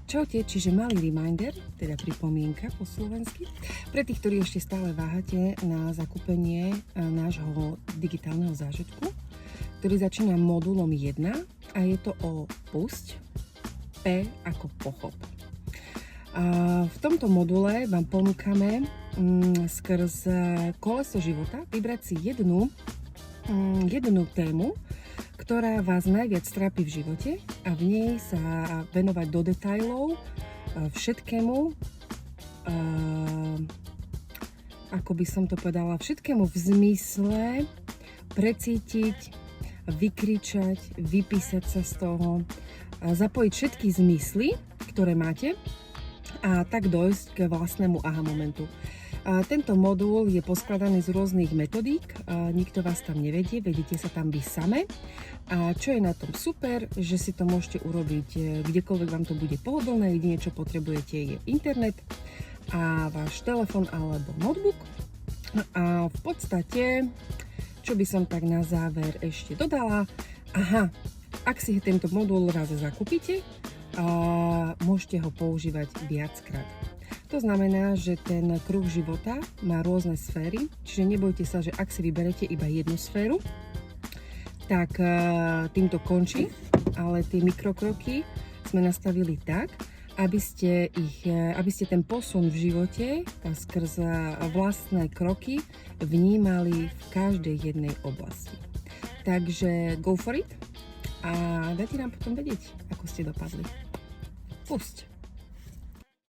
Čaute, čiže malý reminder, teda pripomienka po slovensky, pre tých, ktorí ešte stále váhate na zakúpenie nášho digitálneho zážitku, ktorý začína modulom 1 a je to o pusť, P ako pochop. A v tomto module vám ponúkame skrz koleso života vybrať si jednu tému, ktorá vás najviac trápi v živote a v nej sa venovať do detailov všetkému, ako by som to povedala, všetkému v zmysle precítiť, vykričať, vypísať sa z toho, zapojiť všetky zmysly, ktoré máte a tak dojsť k vlastnému aha momentu. Tento modul je poskladaný z rôznych metodík, nikto vás tam nevedie, vedete sa tam vy same. A čo je na tom super, že si to môžete urobiť kdekoľvek vám to bude pohodlné, jedine čo potrebujete je internet a váš telefon alebo notebook. A v podstate, čo by som tak na záver ešte dodala, ak si tento modul raz zakúpite, môžete ho používať viackrát. To znamená, že ten kruh života má rôzne sféry, čiže nebojte sa, že ak si vyberete iba jednu sféru, tak týmto končí, ale tie mikrokroky sme nastavili tak, aby ste ten posun v živote skrz vlastné kroky vnímali v každej jednej oblasti. Takže go for it a dajte nám potom vedieť, ako ste dopadli. Pusť!